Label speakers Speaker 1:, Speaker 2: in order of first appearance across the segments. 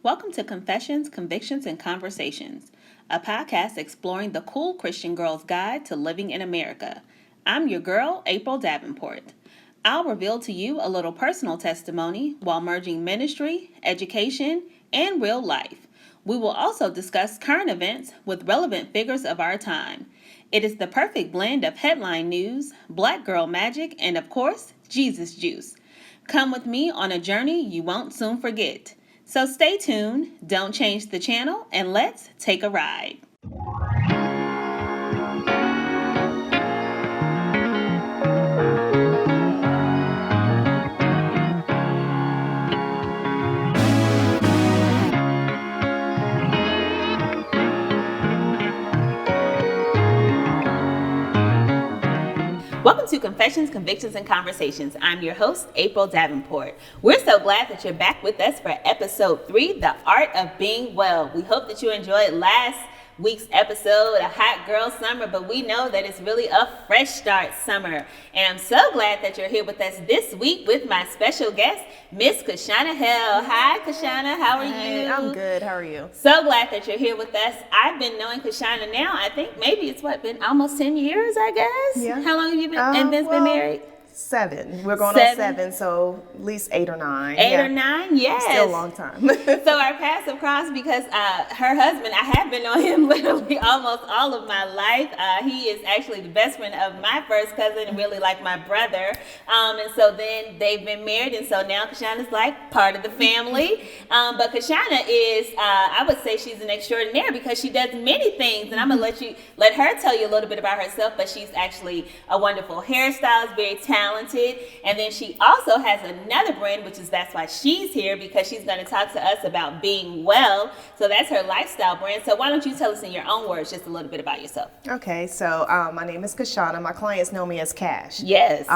Speaker 1: Welcome to Confessions, Convictions, and Conversations, a podcast exploring the cool Christian girl's guide to living in America. I'm your girl, April Davenport. I'll reveal to you a little personal testimony while merging ministry, education, and real life. We will also discuss current events with relevant figures of our time. It is the perfect blend of headline news, black girl magic, and of course, Jesus juice. Come with me on a journey you won't soon forget. So stay tuned, don't change the channel, and let's take a ride. Welcome to Confessions, Convictions, and Conversations. I'm your host, April Davenport. We're so glad that you're back with us for episode 3, The Art of Being Well. We hope that you enjoyed last week's episode, a hot girl summer, but we know that it's really a fresh start summer. And I'm so glad that you're here with us this week with my special guest, Miss Kashanna Hale. Hi, Kashanna. How are you?
Speaker 2: I'm good. How are you?
Speaker 1: So glad that you're here with us. I've been knowing Kashanna now, I think maybe it's been almost 10 years, I guess?
Speaker 2: Yeah.
Speaker 1: How long have you been married?
Speaker 2: 7. We're going on 7, so at least 8 or 9.
Speaker 1: 8 or 9, yes.
Speaker 2: Still a long time.
Speaker 1: So our paths have crossed because her husband, I have been on him literally almost all of my life. He is actually the best friend of my first cousin and really like my brother. And so then they've been married, and so now Kashanna's like part of the family. But Kashanna is, I would say she's an extraordinaire because she does many things, and I'm going to let her tell you a little bit about herself, but she's actually a wonderful hairstylist, very talented, and then she also has another brand, that's why she's here, because she's going to talk to us about being well. So that's her lifestyle brand. So why don't you tell us in your own words just a little bit about yourself?
Speaker 2: Okay, so my name is Kashanna. My clients know me as Cash.
Speaker 1: Yes.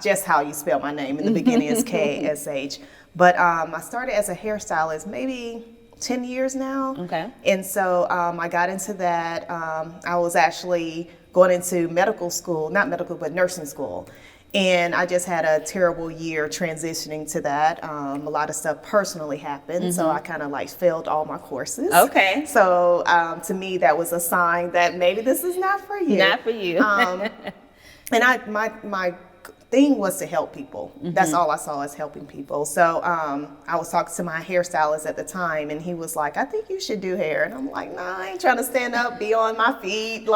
Speaker 2: Just how you spell my name in the beginning is KSH. But I started as a hairstylist maybe 10 years now.
Speaker 1: Okay.
Speaker 2: And so I got into that. I was actually going into medical school, not medical, but nursing school. And I just had a terrible year transitioning to that. A lot of stuff personally happened, so I kind of failed all my courses.
Speaker 1: Okay.
Speaker 2: So to me, that was a sign that maybe this is not for you.
Speaker 1: Not for you.
Speaker 2: And my thing was to help people. That's all I saw, is helping people. So I was talking to my hairstylist at the time, and he was like, "I think you should do hair." And I'm like, "Nah, I ain't trying to stand up, be on my feet,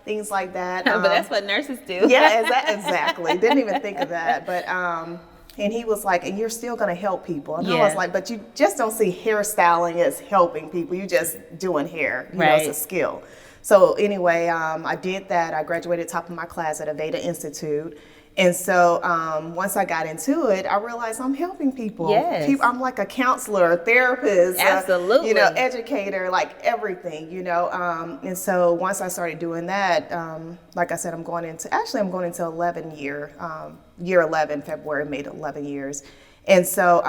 Speaker 2: things like that."
Speaker 1: But that's what nurses do.
Speaker 2: Yeah, exactly. Didn't even think of that. But and he was like, "And you're still going to help people." And I was like, "But you just don't see hairstyling as helping people. You just doing hair. You know, it's a skill." So anyway, I did that. I graduated top of my class at Aveda Institute. And so once I got into it, I realized I'm helping people.
Speaker 1: Yes.
Speaker 2: I'm like a counselor, a therapist,
Speaker 1: absolutely,
Speaker 2: educator, everything, And so once I started doing that, like I said, I'm going into 11 year 11, February made 11 years. And so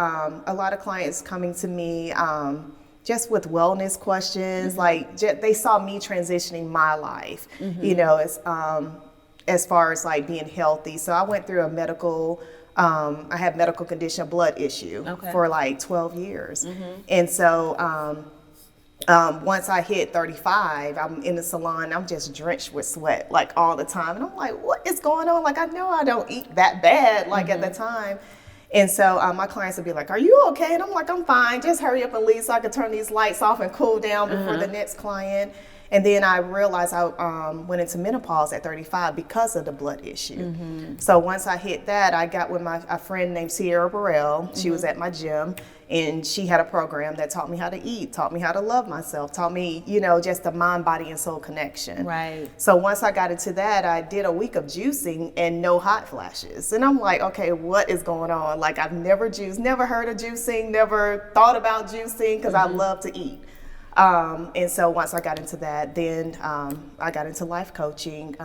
Speaker 2: a lot of clients coming to me just with wellness questions, they saw me transitioning my life, as far as being healthy. So I went through I had medical condition, blood issue for 12 years. And so once I hit 35, I'm in the salon, I'm just drenched with sweat all the time. And I'm like, what is going on? I know I don't eat that bad at the time. And so my clients would be like, "Are you okay?" And I'm like, "I'm fine. Just hurry up and leave so I can turn these lights off and cool down before the next client." And then I realized I went into menopause at 35 because of the blood issue. So once I hit that, I got with a friend named Sierra Burrell. She was at my gym, and she had a program that taught me how to eat, taught me how to love myself, taught me, just the mind, body, and soul connection.
Speaker 1: Right.
Speaker 2: So once I got into that, I did a week of juicing and no hot flashes. And I'm like, okay, what is going on? I've never juiced, never heard of juicing, never thought about juicing, because I love to eat. And so once I got into that, then I got into life coaching.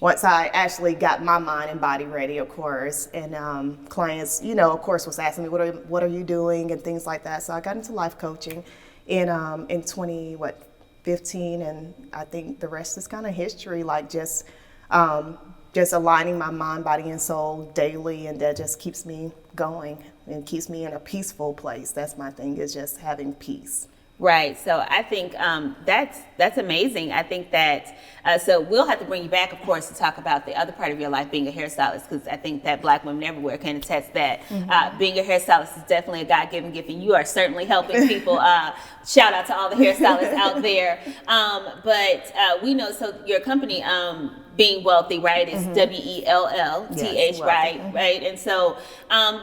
Speaker 2: Once I actually got my mind and body ready, of course, and clients, of course, was asking me, what are you doing, and things like that. So I got into life coaching in 2015, and I think the rest is kind of history. Just aligning my mind, body, and soul daily, and that just keeps me going. and keeps me in a peaceful place. That's my thing, is just having peace.
Speaker 1: Right. So I think that's amazing. I think that so we'll have to bring you back, of course, to talk about the other part of your life, being a hairstylist, because I think that Black women everywhere can attest that being a hairstylist is definitely a God-given gift, and you are certainly helping people. Shout out to all the hairstylists out there. But we know, so your company, Being Wealthy, right? It's WELLTH,
Speaker 2: Yes,
Speaker 1: right? Right. And so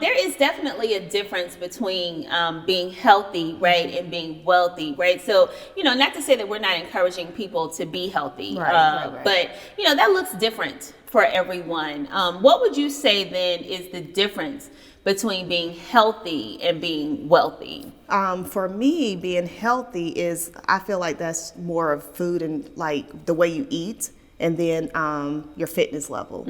Speaker 1: there is definitely a difference between being healthy, right, and being wealthy, right? So, not to say that we're not encouraging people to be healthy,
Speaker 2: Right.
Speaker 1: but, that looks different for everyone. What would you say then is the difference between being healthy and being wealthy?
Speaker 2: For me, being healthy is, I feel like that's more of food and like the way you eat, and then your fitness level.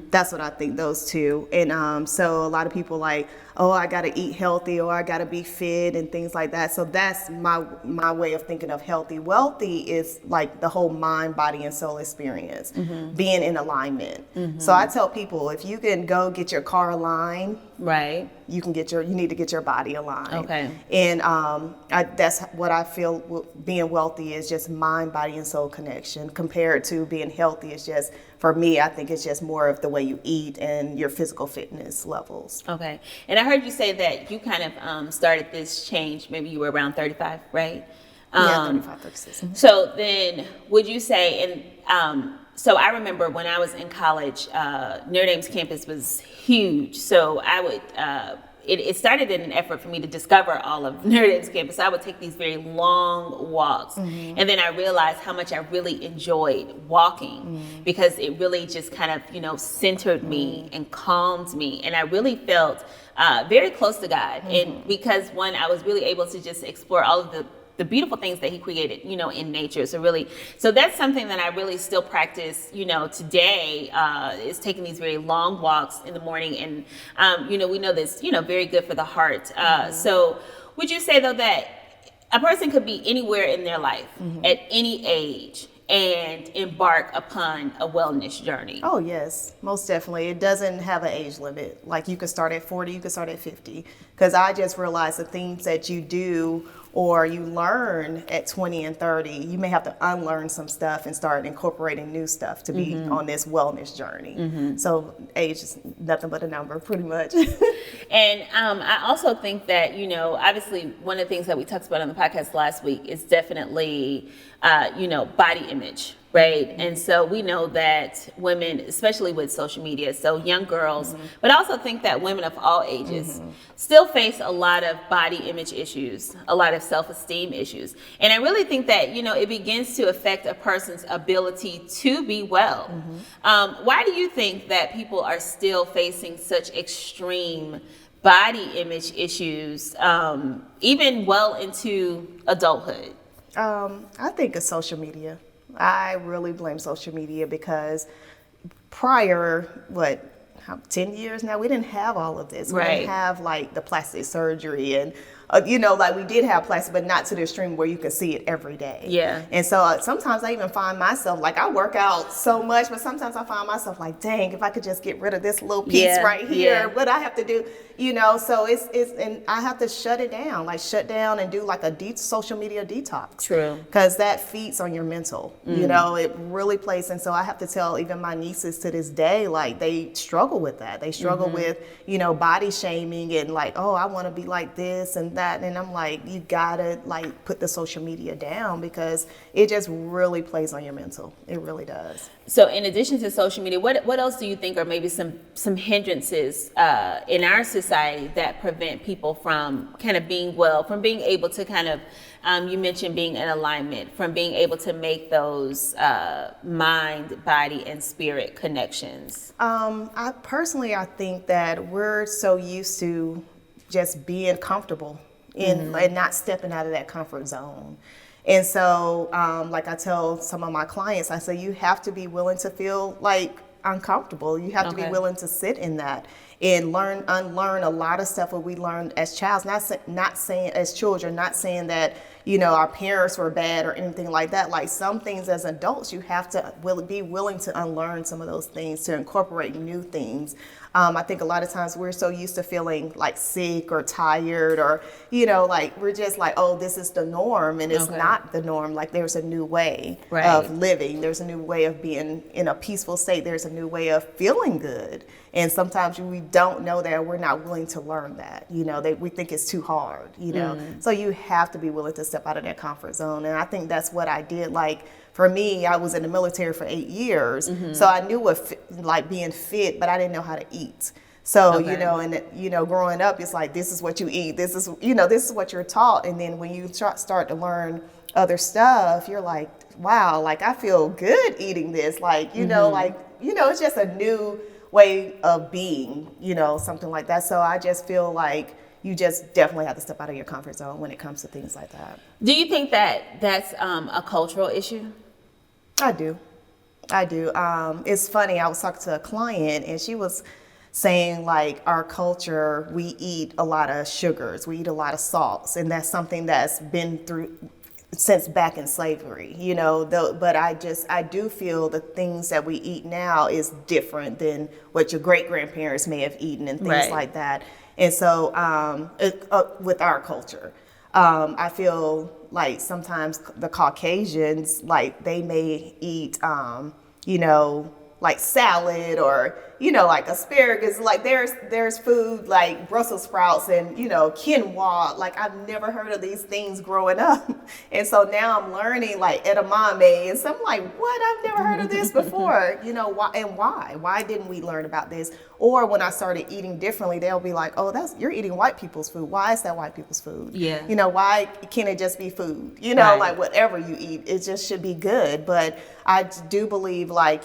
Speaker 2: That's what I think, those two. And so a lot of people like, oh, I gotta eat healthy, or I gotta be fit and things like that. So that's my way of thinking of healthy. Wealthy is like the whole mind, body, and soul experience, being in alignment. So I tell people, if you can go get your car aligned,
Speaker 1: right,
Speaker 2: you need to get your body aligned.
Speaker 1: Okay.
Speaker 2: And that's what I feel being wealthy is, just mind, body, and soul connection, compared to being healthy. It's just, for me, I think it's just more of the way you eat and your physical fitness levels.
Speaker 1: Okay. And I heard you say that you kind of started this change, maybe you were around 35, right?
Speaker 2: Yeah, 35, 36.
Speaker 1: So then would you say, and so I remember when I was in college, Notre Dame's campus was huge. So I would, it started in an effort for me to discover all of Notre Dame's campus. I would take these very long walks. And then I realized how much I really enjoyed walking, because it really just kind of, centered me and calmed me. And I really felt very close to God. And because I was really able to just explore all of the beautiful things that he created, in nature. So that's something that I really still practice, today, is taking these very long walks in the morning. And, we know this, very good for the heart. So would you say, though, that a person could be anywhere in their life at any age and embark upon a wellness journey?
Speaker 2: Oh, yes, most definitely. It doesn't have an age limit. Like, you could start at 40, you could start at 50. Because I just realized the things that you do or you learn at 20 and 30, you may have to unlearn some stuff and start incorporating new stuff to be on this wellness journey. So age is nothing but a number, pretty much.
Speaker 1: And I also think that, obviously one of the things that we talked about on the podcast last week is definitely, body image, right? And so we know that women, especially with social media, so young girls, but I also think that women of all ages still face a lot of body image issues, a lot of self-esteem issues. And I really think that, it begins to affect a person's ability to be well. Why do you think that people are still facing such extreme body image issues, even well into adulthood?
Speaker 2: I think it's social media. I really blame social media, because prior, 10 years now, we didn't have all of this. We didn't have like the plastic surgery and, like we did have plastic, but not to the extreme where you could see it every day.
Speaker 1: Yeah.
Speaker 2: And so sometimes I even find myself, like, I work out so much, but sometimes I find myself like, dang, if I could just get rid of this little piece right here, what I have to do, so and I have to shut down and do like a social media detox.
Speaker 1: True.
Speaker 2: Because that feeds on your mental, it really plays. And so I have to tell even my nieces to this day, like, they struggle with that. They struggle with, body shaming and like, oh, I want to be like this and that. And I'm like, you gotta like put the social media down, because it just really plays on your mental. It really does.
Speaker 1: So in addition to social media, what else do you think are maybe some hindrances in our society that prevent people from kind of being well, from being able to kind of, you mentioned being in alignment, from being able to make those mind, body, and spirit connections?
Speaker 2: I think that we're so used to just being comfortable and not stepping out of that comfort zone. And so, like I tell some of my clients, I say, you have to be willing to feel like uncomfortable. You have to be willing to sit in that and unlearn a lot of stuff that we learned as children, not saying as children, not saying that, our parents were bad or anything like that. Like some things as adults, you have to be willing to unlearn some of those things to incorporate new things. I think a lot of times we're so used to feeling like sick or tired or, like we're just like, oh, this is the norm. And it's not the norm. Like there's a new way of living. There's a new way of being in a peaceful state. There's a new way of feeling good. And sometimes we don't know that, we're not willing to learn that. We think it's too hard, So you have to be willing to step out of that comfort zone. And I think that's what I did. Like, for me, I was in the military for 8 years, so I knew like being fit, but I didn't know how to eat. So, growing up, it's like, this is what you eat. This is what you're taught. And then when you start to learn other stuff, you're like, wow, like I feel good eating this. Like, it's just a new way of being, something like that. So I just feel like you just definitely have to step out of your comfort zone when it comes to things like that.
Speaker 1: Do you think that that's a cultural issue?
Speaker 2: I do. It's funny. I was talking to a client and she was saying like our culture, we eat a lot of sugars, we eat a lot of salts, and that's something that's been through since back in slavery, but I do feel the things that we eat now is different than what your great grandparents may have eaten and things like that. And so with our culture, I feel like sometimes the Caucasians, like they may eat, like salad or, like asparagus, like there's food like Brussels sprouts and, quinoa. Like I've never heard of these things growing up. And so now I'm learning like edamame and so I'm like, what? I've never heard of this before, why? Why didn't we learn about this? Or when I started eating differently, they'll be like, oh, you're eating white people's food. Why is that white people's food?
Speaker 1: Yeah.
Speaker 2: Why can't it just be food? Like whatever you eat, it just should be good. But I do believe like,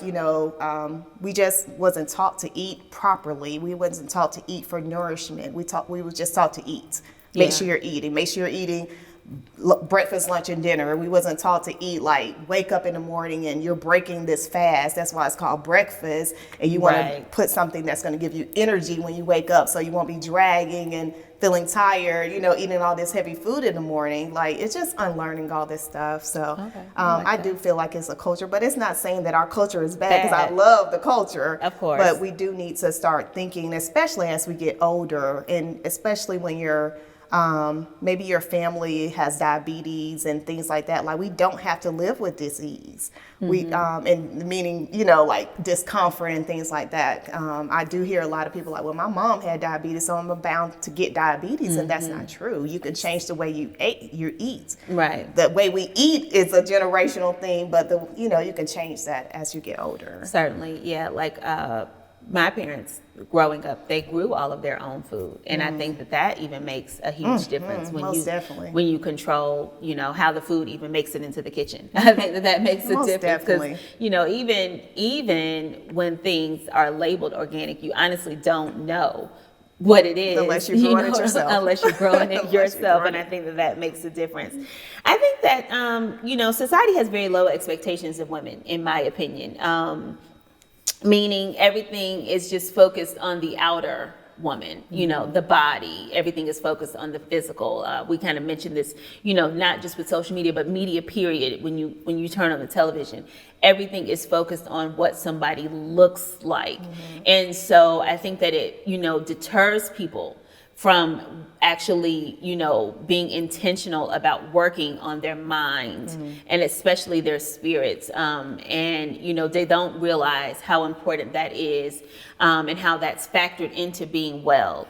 Speaker 2: we just wasn't taught to eat properly. We wasn't taught to eat for nourishment. We were just taught to eat. Make sure you're eating. Make sure you're eating breakfast, lunch, and dinner. We wasn't taught to eat like wake up in the morning and you're breaking this fast. That's why it's called breakfast. And you want to put something that's going to give you energy when you wake up, so you won't be dragging and feeling tired, eating all this heavy food in the morning. Like it's just unlearning all this stuff. So I do feel like it's a culture, but it's not saying that our culture is bad, because I love the culture.
Speaker 1: Of course.
Speaker 2: But we do need to start thinking, especially as we get older, and especially when you're maybe your family has diabetes and things like that. Like we don't have to live with disease. We and meaning like discomfort and things like that. I do hear a lot of people like, well, my mom had diabetes, so I'm bound to get diabetes, and that's not true. You can change the way you eat. Right. The way we eat is a generational thing, but you can change that as you get older.
Speaker 1: Certainly, yeah. Like my parents growing up, they grew all of their own food, and I think that even makes a huge difference when you control, how the food even makes it into the kitchen. I think that makes a difference, because even when things are labeled organic, you honestly don't know what it is
Speaker 2: unless you're growing it yourself.
Speaker 1: Unless you're growing it yourself, and I think that makes a difference. I think that society has very low expectations of women, in my opinion. Meaning everything is just focused on the outer woman, the body. Everything is focused on the physical. We kind of mentioned this, not just with social media, but media period. When you turn on the television, everything is focused on what somebody looks like. And so I think that it, deters people from actually, being intentional about working on their minds and especially their spirits. And, they don't realize how important that is and how that's factored into being well.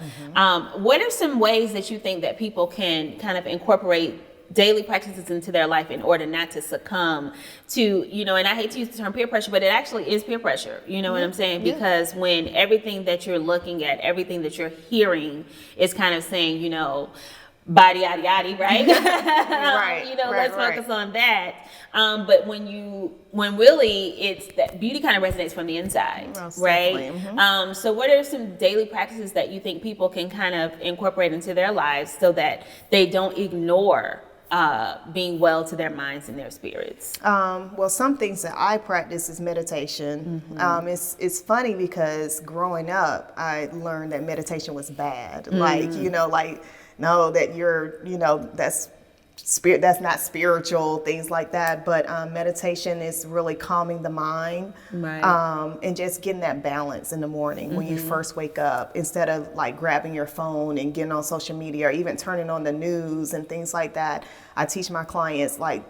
Speaker 1: What are some ways that you think that people can kind of incorporate daily practices into their life in order not to succumb to, and I hate to use the term peer pressure, but it actually is peer pressure, what I'm saying? Because when everything that you're looking at, everything that you're hearing is kind of saying, body, yada, yada, right? Let's focus on that. But when really it's that beauty kind of resonates from the inside, right? So what are some daily practices that you think people can kind of incorporate into their lives so that they don't ignore being well to their minds and their spirits?
Speaker 2: Well, some things that I practice is meditation. It's funny because growing up, I learned that meditation was bad. No, that you're, that's that's not spiritual, things like that. But meditation is really calming the mind, and just getting that balance in the morning when you first wake up, instead of like grabbing your phone and getting on social media or even turning on the news and things like that. I teach my clients like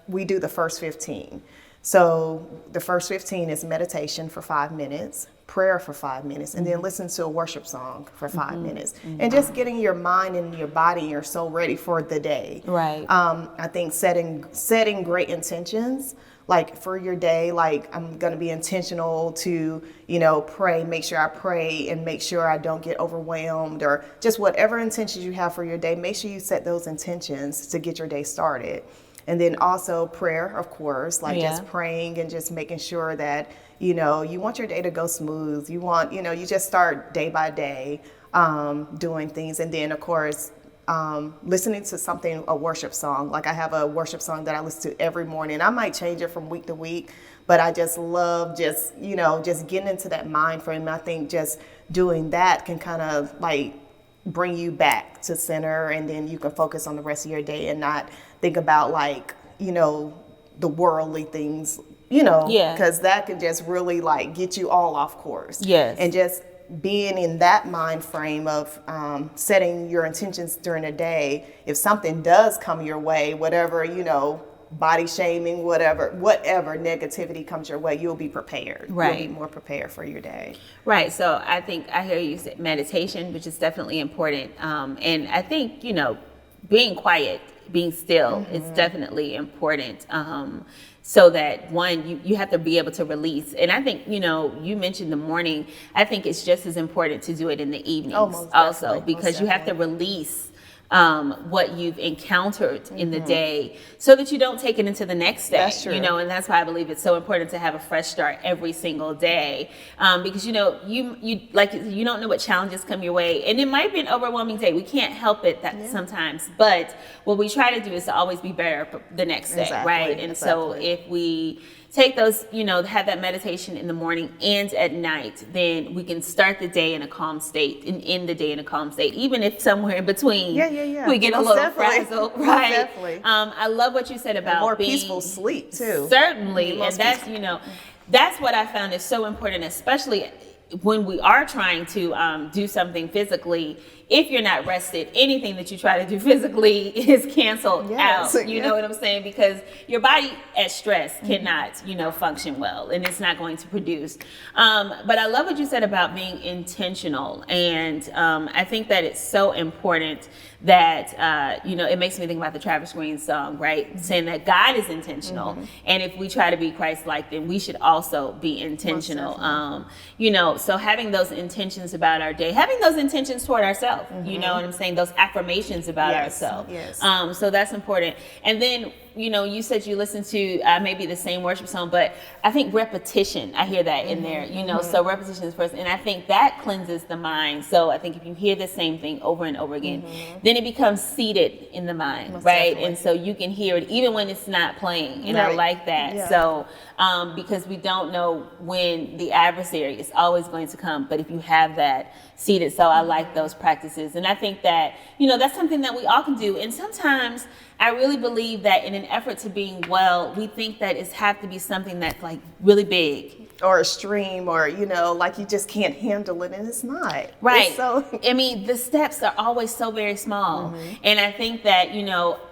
Speaker 2: we do the first 15. So the first 15 is meditation for 5 minutes, prayer for 5 minutes, and then listen to a worship song for 5 minutes, and just getting your mind and your body and your soul ready for the day.
Speaker 1: Right.
Speaker 2: I think setting great intentions, like for your day, like I'm going to be intentional to, pray, make sure I pray and make sure I don't get overwhelmed, or just whatever intentions you have for your day, make sure you set those intentions to get your day started. And then also prayer, of course, like just praying and just making sure that, you want your day to go smooth. You want, you just start day by day doing things. And then, of course, listening to a worship song. Like I have a worship song that I listen to every morning. I might change it from week to week, but I just love just getting into that mind frame. And I think just doing that can kind of like bring you back to center, and then you can focus on the rest of your day and not think about like, the worldly things, because that can just really like get you all off course.
Speaker 1: Yes.
Speaker 2: And just being in that mind frame of setting your intentions during the day, if something does come your way, whatever, body shaming, whatever negativity comes your way, you'll be prepared.
Speaker 1: Right.
Speaker 2: You'll be more prepared for your day.
Speaker 1: Right. So I think I hear you say meditation, which is definitely important. And I think, being quiet, being still is definitely important. So that one, you have to be able to release. And I think, you mentioned the morning. I think it's just as important to do it in the evenings also, because you have to release what you've encountered in the day, so that you don't take it into the next day.
Speaker 2: That's true.
Speaker 1: And that's why I believe it's so important to have a fresh start every single day, because you don't know what challenges come your way, and it might be an overwhelming day. We can't help it sometimes, but what we try to do is to always be better the next day, right? And so if we take those, have that meditation in the morning and at night, then we can start the day in a calm state and end the day in a calm state, even if somewhere in between we get a little frazzled, right? I love what you said about
Speaker 2: more peaceful sleep too.
Speaker 1: Certainly, and that's that's what I found is so important, especially when we are trying to do something physically. If you're not rested, anything that you try to do physically is canceled out. You know what I'm saying? Because your body at stress cannot, function well, and it's not going to produce. But I love what you said about being intentional. And I think that it's so important that, it makes me think about the Travis Green song, right? Saying that God is intentional. And if we try to be Christ-like, then we should also be intentional. So having those intentions about our day, having those intentions toward ourselves, you know what I'm saying? Those affirmations about ourselves. So that's important. And then, you said you listen to maybe the same worship song, but I think repetition, I hear that in there, so repetition is first. And I think that cleanses the mind. So I think if you hear the same thing over and over again, then it becomes seated in the mind, right? Definitely. And so you can hear it even when it's not playing. And I like that. So because we don't know when the adversary is always going to come, but if you have that seated, so I like those practices. And I think that, that's something that we all can do. And sometimes I really believe that in an effort to being well, we think that it's have to be something that's like really big.
Speaker 2: Or extreme, or, like you just can't handle it, and it's not.
Speaker 1: Right. The steps are always so very small. And I think that,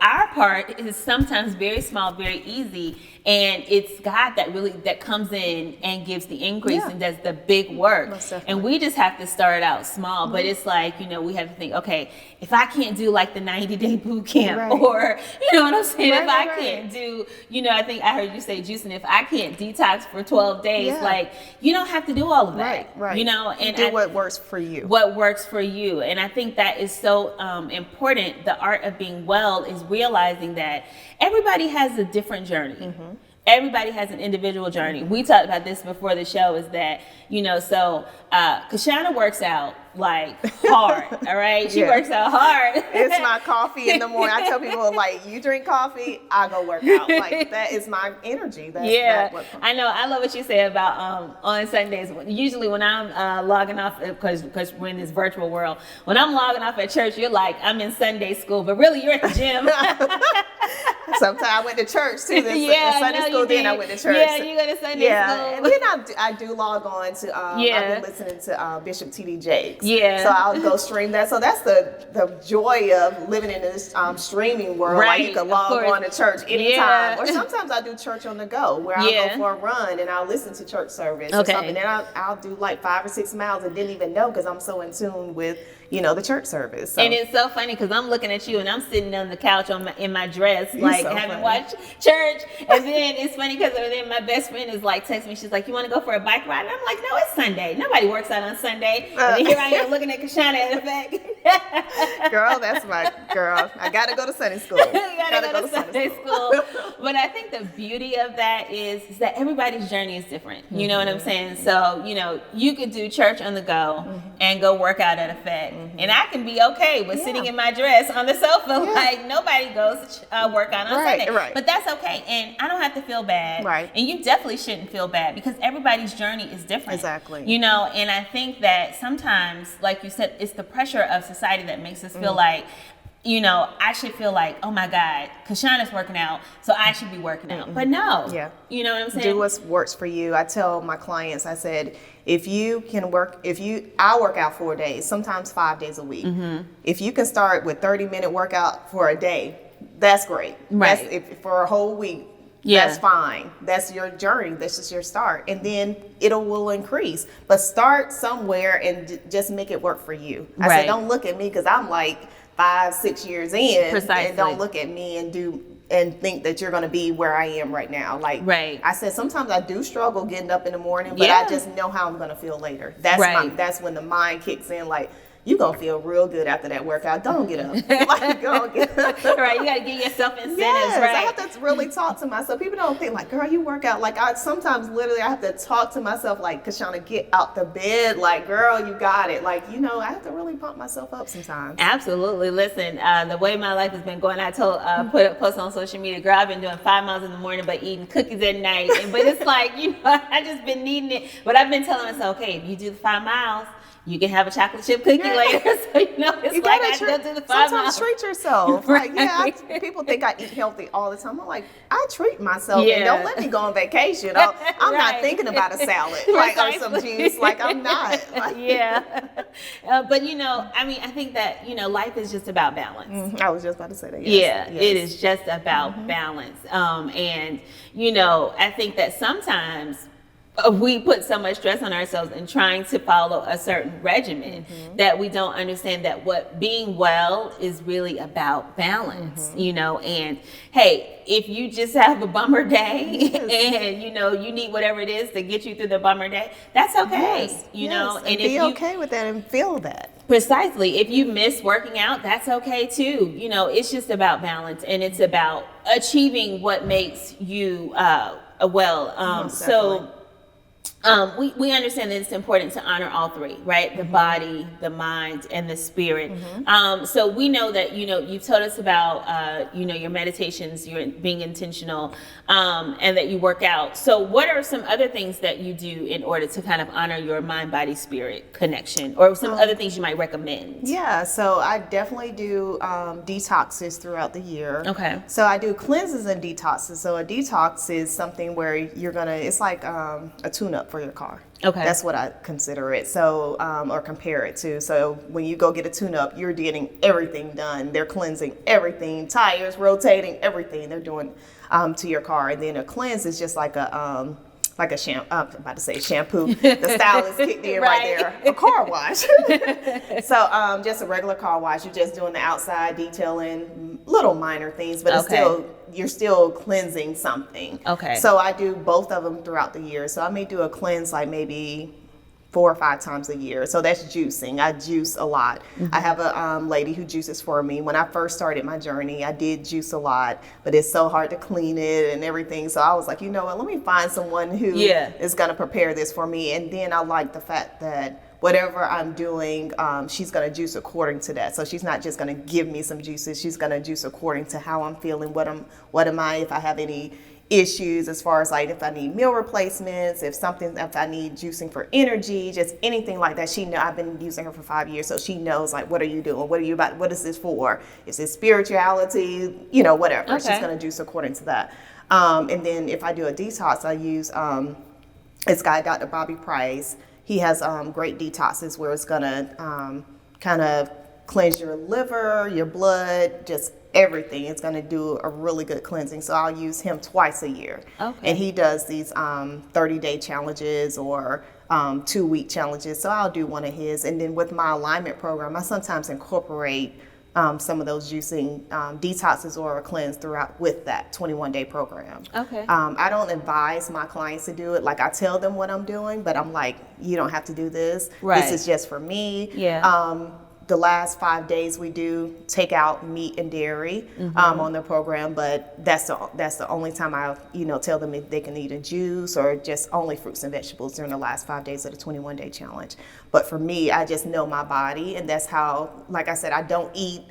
Speaker 1: our part is sometimes very small, very easy. And it's God that comes in and gives the increase and does the big work. And we just have to start out small. But it's like, we have to think, okay, if I can't do like the 90-day boot camp, or, you know what I'm saying? If I can't do, I think I heard you say juicing, if I can't detox for 12 days, like, you don't have to do all of that. And
Speaker 2: do what works for you.
Speaker 1: What works for you. And I think that is so important. The art of being well is realizing that everybody has a different journey. everybody has an individual journey. We talked about this before the show, is that, so Kashanna works out like hard, all right? She works out hard.
Speaker 2: It's my coffee in the morning. I tell people, like, you drink coffee, I go work out. Like, that is my energy.
Speaker 1: I know. I love what you say about on Sundays. Usually when I'm logging off, because we're in this virtual world, when I'm logging off at church, you're like, I'm in Sunday school, but really you're at the gym.
Speaker 2: Sometimes I went to church too. Sunday school, then I went to church.
Speaker 1: Yeah, you go to Sunday school.
Speaker 2: And then I do log on to, I've been listening to Bishop T.D. Jakes.
Speaker 1: Yeah.
Speaker 2: So I'll go stream that. So that's the joy of living in this streaming world.
Speaker 1: Right.
Speaker 2: Like, you can log on to church anytime. Or sometimes I do church on the go, where I'll go for a run and I'll listen to church service or something. And I'll do like 5 or 6 miles and didn't even know, because I'm so in tune with, the church service. So.
Speaker 1: And it's so funny because I'm looking at you and I'm sitting on the couch in my dress, like
Speaker 2: so
Speaker 1: having
Speaker 2: funny.
Speaker 1: watched church. And then it's funny because then my best friend is like texting me. She's like, you want to go for a bike ride? And I'm like, no, it's Sunday. Nobody works out on Sunday. And then here I am looking at Kashanna in effect.
Speaker 2: Girl, that's my girl. I got to go to Sunday school.
Speaker 1: You gotta go to Sunday school. But I think the beauty of that is that everybody's journey is different. You know what I'm saying? So, you could do church on the go and go work out at effect. And I can be okay with sitting in my dress on the sofa, like nobody goes to work out on Sunday.
Speaker 2: Right.
Speaker 1: But that's okay. And I don't have to feel bad.
Speaker 2: Right.
Speaker 1: And you definitely shouldn't feel bad, because everybody's journey is different.
Speaker 2: Exactly.
Speaker 1: And I think that sometimes, like you said, it's the pressure of society that makes us feel like, I should feel like, oh my God, Kashanna's working out, so I should be working out. But no.
Speaker 2: Yeah.
Speaker 1: You know what I'm saying?
Speaker 2: Do what works for you. I tell my clients, I said, if you can work, I work out 4 days, sometimes 5 days a week. If you can start with 30-minute workout for a day, that's great.
Speaker 1: Right.
Speaker 2: If for a whole week, that's fine. That's your journey. That's just your start. And then will increase. But start somewhere and just make it work for you. I said, don't look at me, because I'm like 5-6 years in.
Speaker 1: Precisely.
Speaker 2: And don't look at me and think that you're going to be where I am right now. Like, I said, sometimes I do struggle getting up in the morning, but I just know how I'm going to feel later. That's when the mind kicks in, like, you're going to feel real good after that workout. Don't get up. Like, don't get up.
Speaker 1: Right. You got to give yourself incentives, right?
Speaker 2: I have to really talk to myself. People don't think, like, girl, you work out. Like, sometimes literally I have to talk to myself, like, Kashanna, get out the bed. Like, girl, you got it. Like, I have to really pump myself up sometimes.
Speaker 1: Absolutely. Listen, the way my life has been going, I put a post on social media, girl, I've been doing 5 miles in the morning, but eating cookies at night. But it's like, I just been needing it. But I've been telling myself, okay, if you do the 5 miles, you can have a chocolate chip cookie later. So, it's like I go do the 5 miles.
Speaker 2: Sometimes treat yourself.
Speaker 1: Right.
Speaker 2: Like, people think I eat healthy all the time. I'm like, I treat myself. And don't let me go on vacation. I'm not thinking about a salad, like, or some juice. Like, I'm not. Like,
Speaker 1: but, I think that, life is just about balance.
Speaker 2: I was just about to say that. Yes.
Speaker 1: It is just about balance. And, I think that sometimes we put so much stress on ourselves in trying to follow a certain regimen that we don't understand that what being well is really about balance, and hey, if you just have a bummer day and you need whatever it is to get you through the bummer day, that's okay.
Speaker 2: And be okay with that and feel that.
Speaker 1: Precisely. If you miss working out, that's okay too. It's just about balance, and it's about achieving what makes you well. So we understand that it's important to honor all three, right? The body, the mind, and the spirit. So we know that, you told us about, your meditations, you're being intentional, and that you work out. So what are some other things that you do in order to kind of honor your mind, body, spirit connection, or some other things you might recommend?
Speaker 2: Yeah, so I definitely do detoxes throughout the year.
Speaker 1: Okay.
Speaker 2: So I do cleanses and detoxes. So a detox is something where it's like a tune-up for your car.
Speaker 1: Okay.
Speaker 2: That's what I consider it. So, or compare it to. So when you go get a tune-up, you're getting everything done. They're cleansing everything, tires, rotating, everything they're doing to your car. And then a cleanse is just like a shampoo. I'm about to say shampoo. The stylist kicked in right there. A car wash. So just a regular car wash. You're just doing the outside detailing, little minor things, but you're still cleansing something.
Speaker 1: Okay.
Speaker 2: So I do both of them throughout the year. So I may do a cleanse like maybe 4 or 5 times a year. So that's juicing. I juice a lot. I have a lady who juices for me. When I first started my journey, I did juice a lot, but it's so hard to clean it and everything. So I was like, you know what, let me find someone who is going to prepare this for me. And then I like the fact that whatever I'm doing, she's going to juice according to that. So she's not just going to give me some juices. She's going to juice according to how I'm feeling, what am I, if I have any issues as far as like if I need meal replacements, if I need juicing for energy, just anything like that. She know I've been using her for 5 years, so she knows like, what are you doing? What are you about? What is this for? Is this spirituality? You know, whatever. Okay. She's gonna juice according to that. And then if I do a detox, I use this guy, Dr. Bobby Price. He has great detoxes where it's gonna kind of cleanse your liver, your blood, just everything. It's going to do a really good cleansing. So I'll use him twice a year. Okay. And he does these 30-day challenges or 2-week challenges. So I'll do one of his. And then with my alignment program, I sometimes incorporate some of those juicing detoxes or a cleanse throughout with that 21-day program. Okay. I don't advise my clients to do it. Like, I tell them what I'm doing, but I'm like, you don't have to do this. Right. This is just for me. Yeah. The last 5 days we do take out meat and dairy on the program, but that's the only time I tell them if they can eat a juice or just only fruits and vegetables during the last 5 days of the 21-day challenge. But for me, I just know my body, and that's how, like I said, I don't eat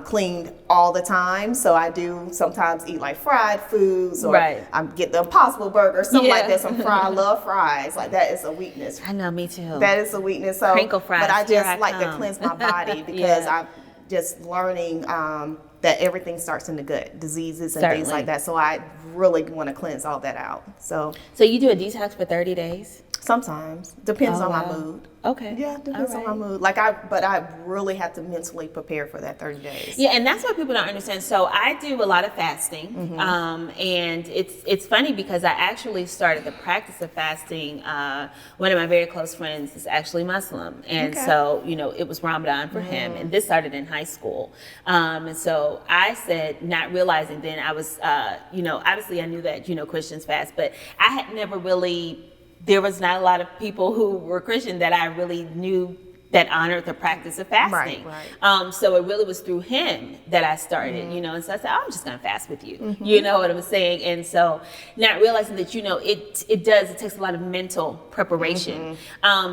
Speaker 2: clean all the time, so I do sometimes eat like fried foods, or I get the Impossible Burger, something like that. I love fries. Like, that is a weakness.
Speaker 1: I know, me too.
Speaker 2: That is a weakness. So,
Speaker 1: crinkle fries.
Speaker 2: But I just like to cleanse my body because I'm just learning that everything starts in the gut, diseases and things like that. So I really want to cleanse all that out. So
Speaker 1: you do a detox for 30 days?
Speaker 2: Sometimes. Depends on my mood.
Speaker 1: Okay.
Speaker 2: Yeah, depends on my mood. But I really have to mentally prepare for that 30 days.
Speaker 1: Yeah, and that's what people don't understand. So I do a lot of fasting, and it's funny because I actually started the practice of fasting. One of my very close friends is actually Muslim, and so it was Ramadan for him, and this started in high school. And so I said, not realizing then I was, obviously I knew that Christians fast, but I had never really. There was not a lot of people who were Christian that I really knew that honored the practice of fasting. Right. So it really was through him that I started, and so I said, I'm just going to fast with you. You know what I'm saying? And so not realizing that, it takes a lot of mental preparation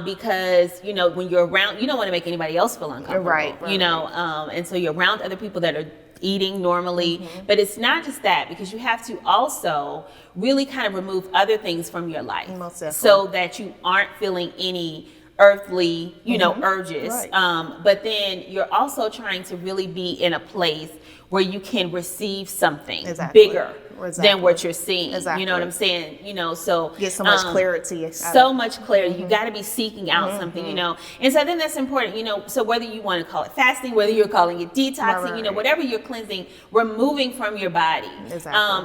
Speaker 1: because, when you're around, you don't want to make anybody else feel uncomfortable, and so you're around other people that are eating normally, but it's not just that, because you have to also really kind of remove other things from your life so that you aren't feeling any earthly, urges. Right. But then you're also trying to really be in a place where you can receive something bigger than what you're seeing. You know what I'm saying? So
Speaker 2: get so much clarity.
Speaker 1: So much clarity. You got to be seeking out something, And so then that's important, so whether you want to call it fasting, whether you're calling it detoxing, whatever you're cleansing, removing from your body.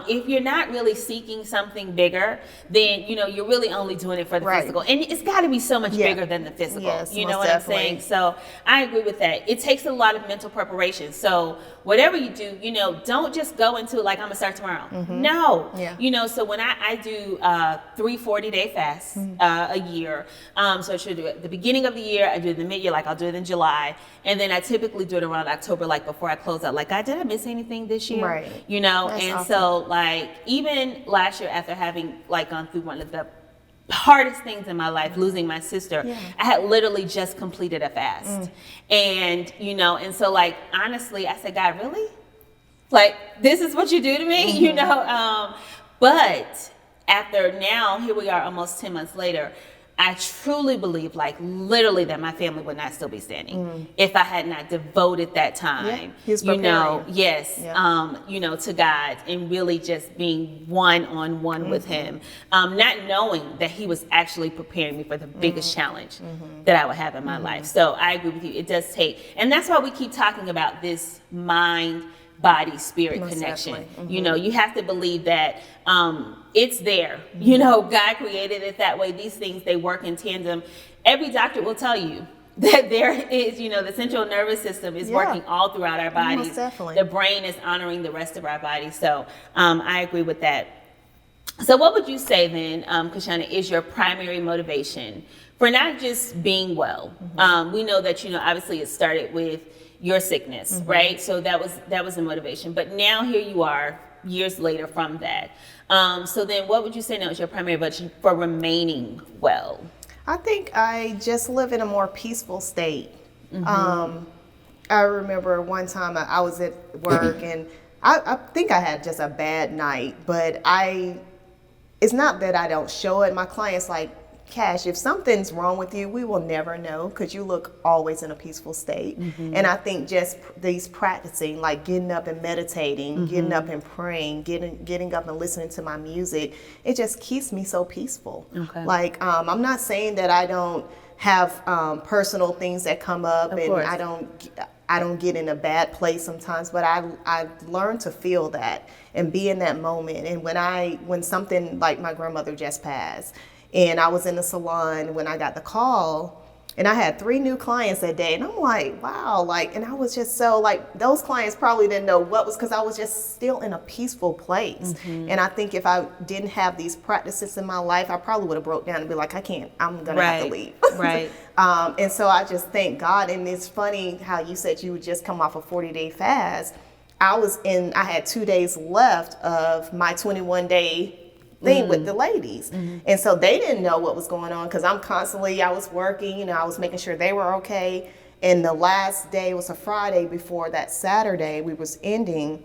Speaker 1: If you're not really seeking something bigger, then, you're really only doing it for the physical. And it's got to be so much bigger than the physical.
Speaker 2: Yes,
Speaker 1: you know what I'm saying? So I agree with that. It takes a lot of mental preparation. So whatever you do, don't just go into it like, I'm going to start tomorrow. No. Yeah. So when I do 3 40-day fasts a year, so I should do it at the beginning of the year, I do it in the mid-year, like I'll do it in July, and then I typically do it around October, like before I close out. Like, did I miss anything this year?
Speaker 2: Right.
Speaker 1: That's awesome. So like even last year, after having like gone through one of the hardest things in my life, losing my sister, I had literally just completed a fast. And and so like honestly, I said, God, really? Like, this is what you do to me? But after now, here we are almost 10 months later, I truly believe, like literally, that my family would not still be standing if I had not devoted that time, to God, and really just being one-on-one with Him, not knowing that He was actually preparing me for the biggest challenge that I would have in my life. So I agree with you. It does take, and that's why we keep talking about this mind, body, spirit connection. You have to believe that it's there. God created it that way. These things, they work in tandem. Every doctor will tell you that there is, the central nervous system is working all throughout our bodies.
Speaker 2: Most definitely.
Speaker 1: The brain is honoring the rest of our bodies. So I agree with that. So what would you say then, Kashanna, is your primary motivation for not just being well. We know that, obviously it started with your sickness, right? So that was the motivation. But now here you are years later from that. So then what would you say now is your primary motivation for remaining well?
Speaker 2: I think I just live in a more peaceful state. I remember one time I was at work and I think I had just a bad night, but it's not that I don't show it. My client's like, Cash, if something's wrong with you, we will never know because you look always in a peaceful state. And I think just these practicing, like getting up and meditating, getting up and praying, getting up and listening to my music, it just keeps me so peaceful. Okay. Like, I'm not saying that I don't have personal things that come up, and I don't get in a bad place sometimes, but I learned to feel that and be in that moment. And when something like my grandmother just passed, and I was in the salon when I got the call, and I had 3 new clients that day, and I'm like, wow, like, and I was just so like, those clients probably didn't know what was, because I was just still in a peaceful place. And I think if I didn't have these practices in my life, I probably would have broke down and be like, I'm gonna have to leave.
Speaker 1: Right.
Speaker 2: And so I just thank God. And it's funny how you said you would just come off a 40-day fast. I had 2 days left of my 21-day thing with the ladies. And so they didn't know what was going on because I was working, I was making sure they were okay. And the last day was a Friday before that Saturday we was ending.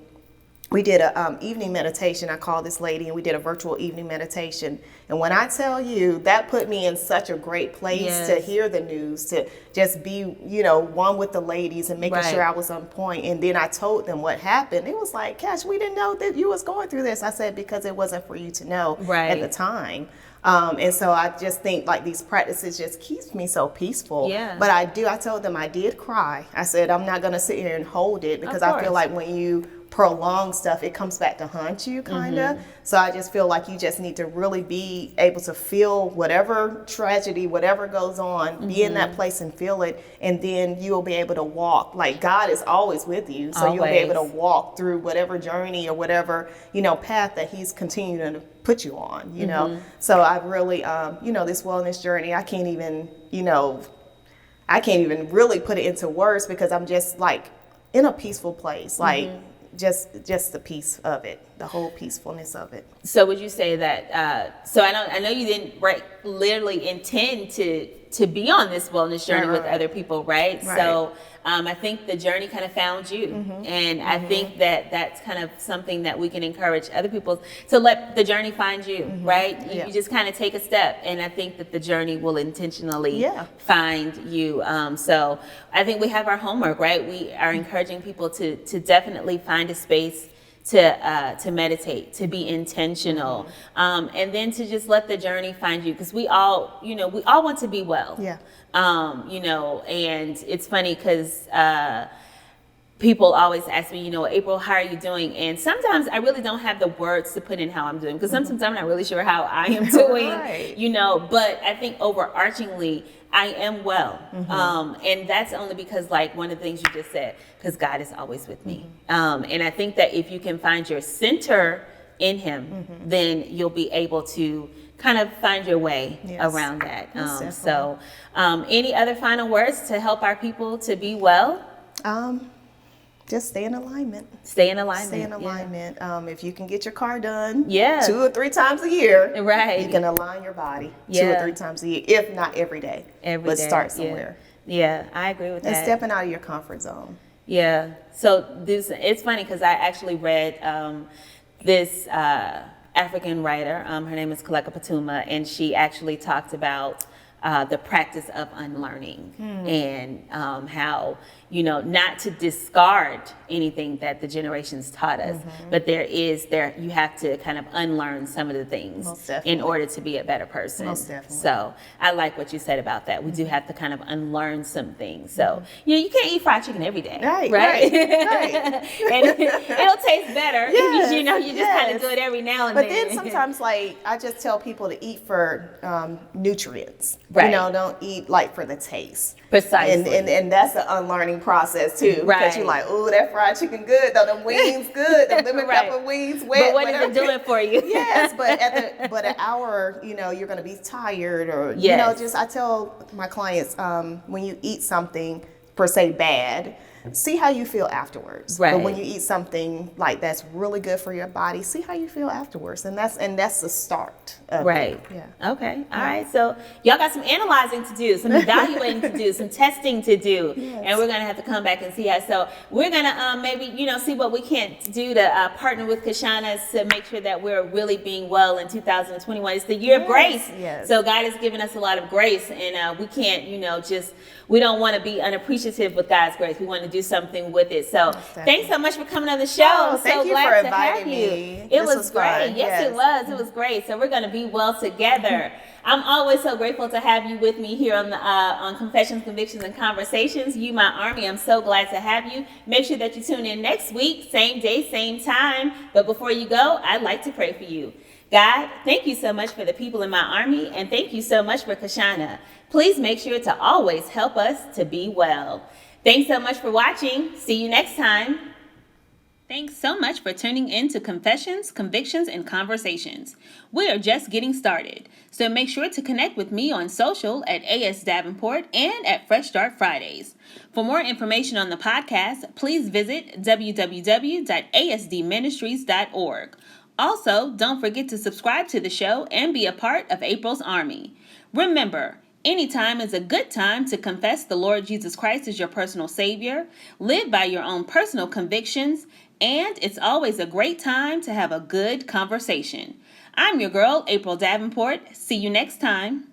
Speaker 2: We did a evening meditation. I called this lady and we did a virtual evening meditation. And when I tell you, that put me in such a great place to hear the news, to just be, one with the ladies and making sure I was on point. And then I told them what happened. It was like, Cash, we didn't know that you was going through this. I said, because it wasn't for you to know at the time. And so I just think like these practices just keeps me so peaceful. Yeah. But I told them I did cry. I said, I'm not going to sit here and hold it because I feel like when you prolong stuff, it comes back to haunt you kind of. So I just feel like you just need to really be able to feel whatever tragedy, whatever goes on, be in that place and feel it. And then you'll be able to walk. Like God is always with you. So you'll be able to walk through whatever journey or whatever, path that he's continuing to put you on, So I really, this wellness journey, I can't even really put it into words because I'm just like in a peaceful place. Like, just the peace of it, the whole peacefulness of it. So
Speaker 1: would you say that, so I know you didn't literally intend to be on this wellness journey with other people, right? So I think the journey kind of found you. And I think that that's kind of something that we can encourage other people to let the journey find you, right? You just kind of take a step, and I think that the journey will intentionally find you. So I think we have our homework, right? We are encouraging people to definitely find a space to meditate, to be intentional, and then to just let the journey find you, because we all want to be well. And it's funny because people always ask me, April, how are you doing? And sometimes I really don't have the words to put in how I'm doing, because sometimes I'm not really sure how I am doing, but I think overarchingly, I am well. And that's only because, like one of the things you just said, because God is always with me. And I think that if you can find your center in him, then you'll be able to kind of find your way around that. So any other final words to help our people to be well?
Speaker 2: Just stay in alignment.
Speaker 1: Stay in alignment.
Speaker 2: If you can get your car done 2 or 3 times a year, you can align your body 2 or 3 times a year, if not every day. But start somewhere.
Speaker 1: Yeah, I agree with that.
Speaker 2: And stepping out of your comfort zone.
Speaker 1: Yeah. So it's funny because I actually read this African writer. Her name is Kaleka Patuma, and she actually talked about the practice of unlearning and how, not to discard anything that the generations taught us, but you have to kind of unlearn some of the things in order to be a better person. So I like what you said about that. We do have to kind of unlearn some things. So, you can't eat fried chicken every day. Right. And it'll taste better. You just kind of do it every now and then.
Speaker 2: But then sometimes, like, I just tell people to eat for nutrients. Don't eat like for the taste.
Speaker 1: Precisely.
Speaker 2: And that's the unlearning learning process too. Because you're like, ooh, that fried chicken good, though, them wings good, them lemon pepper wings wet.
Speaker 1: But what is it doing for you?
Speaker 2: Yes, but but an hour, you're going to be tired, or I tell my clients, when you eat something per se bad, see how you feel afterwards.
Speaker 1: Right.
Speaker 2: But when you eat something like that's really good for your body, see how you feel afterwards, and that's the start of it. Yeah.
Speaker 1: Okay. All right. So y'all got some analyzing to do, some evaluating to do, some testing to do, and we're gonna have to come back and see how. So we're gonna maybe see what we can do to partner with Kashanna to make sure that we're really being well in 2021. It's the year of grace.
Speaker 2: Yes.
Speaker 1: So God has given us a lot of grace, and we can't we don't want to be unappreciative with God's grace. We want to do something with it. So thanks so much for coming on the show. I'm so glad to have you. It was great. Yes, it was. It was great. So we're going to be well together. I'm always so grateful to have you with me here on Confessions, Convictions, and Conversations. You, my army, I'm so glad to have you. Make sure that you tune in next week, same day, same time. But before you go, I'd like to pray for you. God, thank you so much for the people in my army, and thank you so much for Kashanna. Please make sure to always help us to be well. Thanks so much for watching. See you next time. Thanks so much for tuning in to Confessions, Convictions, and Conversations. We are just getting started, so make sure to connect with me on social at AS Davenport and at FreshStart Fridays. For more information on the podcast, please visit www.asdministries.org. Also, don't forget to subscribe to the show and be a part of April's Army. Remember, any time is a good time to confess the Lord Jesus Christ as your personal Savior, live by your own personal convictions, and it's always a great time to have a good conversation. I'm your girl, April Davenport. See you next time.